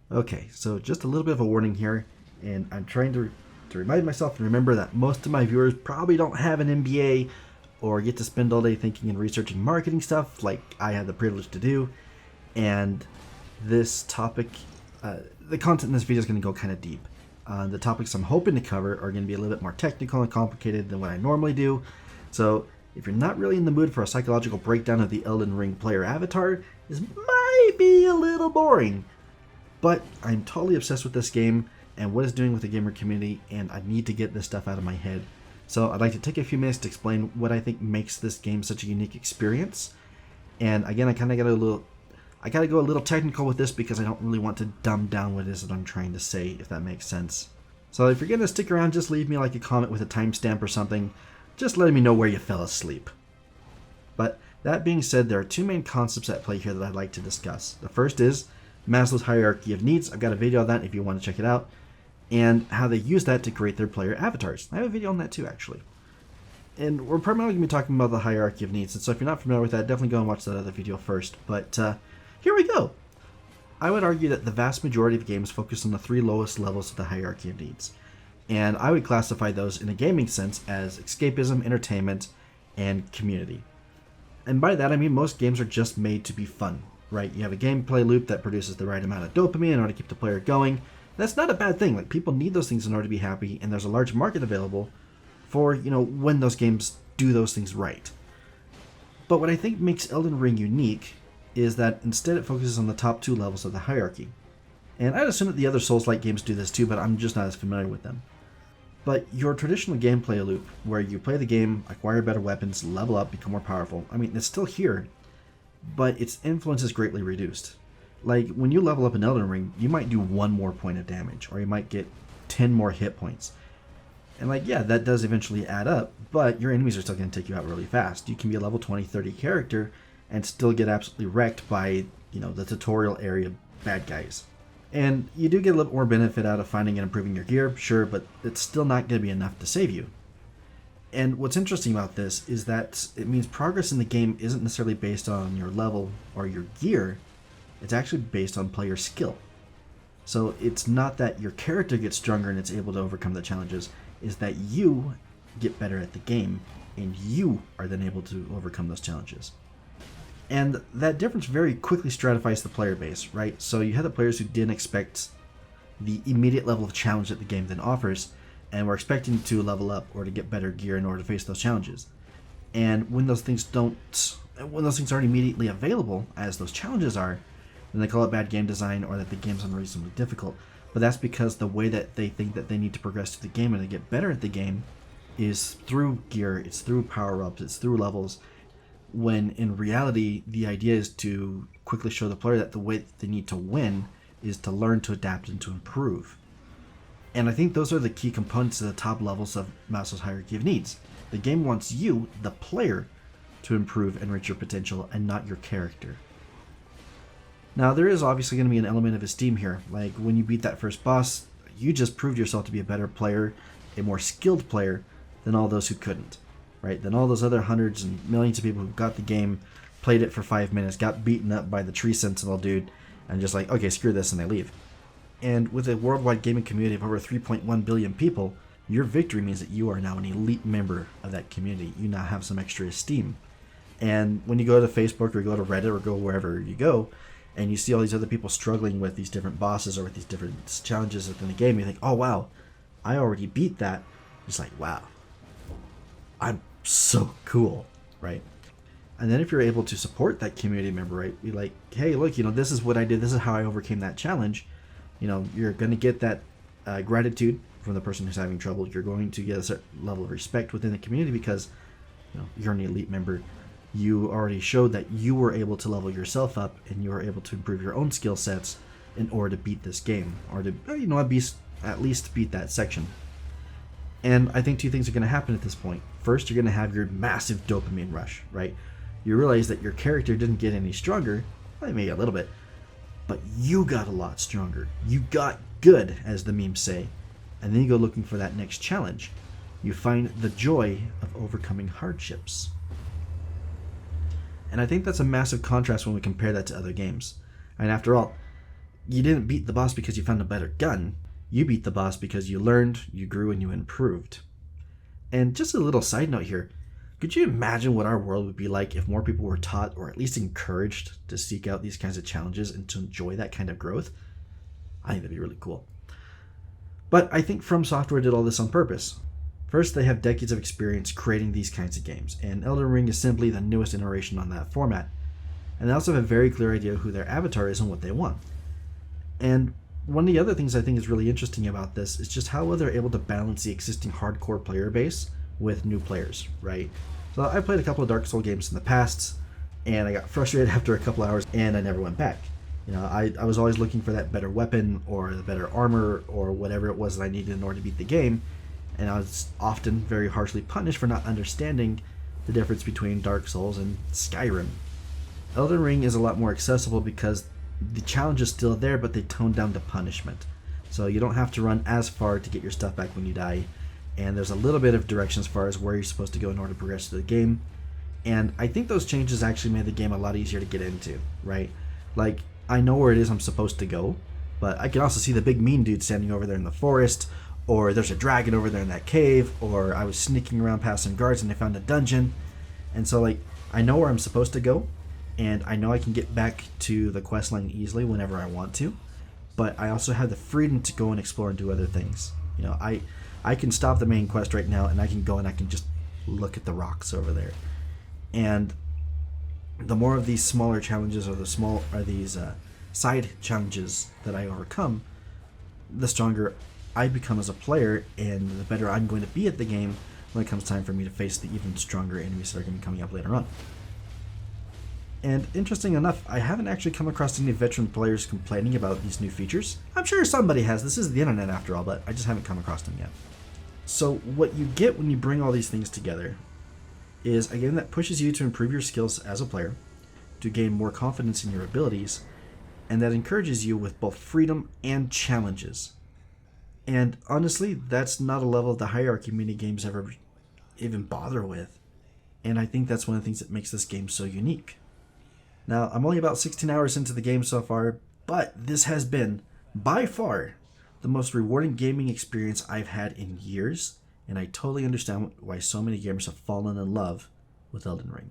Okay, so just a little bit of a warning here, and I'm trying to remind myself and remember that most of my viewers probably don't have an MBA or get to spend all day thinking and researching marketing stuff like I had the privilege to do. And this topic, the content in this video is going to go kind of deep. The topics I'm hoping to cover are going to be a little bit more technical and complicated than what I normally do. So if you're not really in the mood for a psychological breakdown of the Elden Ring player avatar, this might be a little boring. But I'm totally obsessed with this game and what it's doing with the gamer community, and I need to get this stuff out of my head. So I'd like to take a few minutes to explain what I think makes this game such a unique experience. And again, I gotta go a little technical with this because I don't really want to dumb down what it is that I'm trying to say, if that makes sense. So if you're gonna stick around, just leave me like a comment with a timestamp or something, just letting me know where you fell asleep. But that being said, there are two main concepts at play here that I'd like to discuss. The first is Maslow's hierarchy of needs. I've got a video on that if you want to check it out, and how they use that to create their player avatars. I have a video on that too, actually. And we're primarily going to be talking about the hierarchy of needs, and so if you're not familiar with that, definitely go and watch that other video first. But here we go. I would argue that the vast majority of games focus on the three lowest levels of the hierarchy of needs, and I would classify those in a gaming sense as escapism, entertainment, and community. And by that I mean most games are just made to be fun. Right, you have a gameplay loop that produces the right amount of dopamine in order to keep the player going. That's not a bad thing. Like, people need those things in order to be happy, and there's a large market available for, when those games do those things right. But what I think makes Elden Ring unique is that instead it focuses on the top two levels of the hierarchy. And I'd assume that the other Souls-like games do this too, but I'm just not as familiar with them. But your traditional gameplay loop, where you play the game, acquire better weapons, level up, become more powerful, I mean, it's still here, but its influence is greatly reduced. Like, when you level up in Elden Ring, you might do 1 more point of damage, or you might get 10 more hit points. And yeah, that does eventually add up, but your enemies are still going to take you out really fast. You can be a level 20, 30 character and still get absolutely wrecked by, the tutorial area bad guys. And you do get a little more benefit out of finding and improving your gear, sure, but it's still not going to be enough to save you. And what's interesting about this is that it means progress in the game isn't necessarily based on your level or your gear. It's actually based on player skill. So it's not that your character gets stronger and it's able to overcome the challenges, it's that you get better at the game and you are then able to overcome those challenges. And that difference very quickly stratifies the player base, right? So you have the players who didn't expect the immediate level of challenge that the game then offers, and we're expecting to level up or to get better gear in order to face those challenges. And when those things aren't immediately available, as those challenges are, then they call it bad game design or that the game's unreasonably difficult. But that's because the way that they think that they need to progress through the game and to get better at the game is through gear, it's through power-ups, it's through levels, when in reality the idea is to quickly show the player that the way that they need to win is to learn to adapt and to improve. And I think those are the key components of the top levels of Maslow's hierarchy of needs. The game wants you, the player, to improve and reach your potential, and not your character. Now, there is obviously going to be an element of esteem here. Like, when you beat that first boss, you just proved yourself to be a better player, a more skilled player, than all those who couldn't. Right? Than all those other hundreds and millions of people who got the game, played it for 5 minutes, got beaten up by the tree sentinel dude, and just like, okay, screw this, and they leave. And with a worldwide gaming community of over 3.1 billion people, your victory means that you are now an elite member of that community. You now have some extra esteem. And when you go to Facebook or go to Reddit or go wherever you go, and you see all these other people struggling with these different bosses or with these different challenges within the game, you think, oh wow, I already beat that. It's like, wow, I'm so cool, right? And then if you're able to support that community member, right, be like, hey, look, this is what I did, this is how I overcame that challenge. You're going to get that gratitude from the person who's having trouble. You're going to get a certain level of respect within the community because you're an elite member. You already showed that you were able to level yourself up and you were able to improve your own skill sets in order to beat this game, or to at least beat that section. And I think two things are going to happen at this point. First, you're going to have your massive dopamine rush, right? You realize that your character didn't get any stronger, well, maybe a little bit, but you got a lot stronger. You got good, as the memes say. And then you go looking for that next challenge. You find the joy of overcoming hardships. And I think that's a massive contrast when we compare that to other games. And after all, You didn't beat the boss because you found a better gun. You beat the boss because you learned, you grew, and you improved. And just a little side note here, could you imagine what our world would be like if more people were taught, or at least encouraged, to seek out these kinds of challenges and to enjoy that kind of growth? I think that'd be really cool. But I think FromSoftware did all this on purpose. First, they have decades of experience creating these kinds of games, and Elden Ring is simply the newest iteration on that format. And they also have a very clear idea of who their avatar is and what they want. And one of the other things I think is really interesting about this is just how well they're able to balance the existing hardcore player base with new players, right? So I played a couple of Dark Souls games in the past, and I got frustrated after a couple hours, and I never went back. I was always looking for that better weapon or the better armor or whatever it was that I needed in order to beat the game, and I was often very harshly punished for not understanding the difference between Dark Souls and Skyrim. Elden Ring is a lot more accessible because the challenge is still there, but they toned down the punishment. So you don't have to run as far to get your stuff back when you die, and there's a little bit of direction as far as where you're supposed to go in order to progress through the game. And I think those changes actually made the game a lot easier to get into, right? Like, I know where it is I'm supposed to go, but I can also see the big mean dude standing over there in the forest, or there's a dragon over there in that cave, or I was sneaking around past some guards and I found a dungeon. And so, like, I know where I'm supposed to go, and I know I can get back to the quest line easily whenever I want to, but I also have the freedom to go and explore and do other things. I can stop the main quest right now, and I can go and I can just look at the rocks over there. And the more of these smaller challenges or these side challenges that I overcome, the stronger I become as a player, and the better I'm going to be at the game when it comes time for me to face the even stronger enemies that are going to be coming up later on. And interesting enough, I haven't actually come across any veteran players complaining about these new features. I'm sure somebody has. This is the internet after all, but I just haven't come across them yet. So what you get when you bring all these things together is a game that pushes you to improve your skills as a player, to gain more confidence in your abilities, and that encourages you with both freedom and challenges. And honestly, that's not a level of the hierarchy many games ever even bother with. And I think that's one of the things that makes this game so unique. Now, I'm only about 16 hours into the game so far, but this has been, by far, the most rewarding gaming experience I've had in years, and I totally understand why so many gamers have fallen in love with Elden Ring.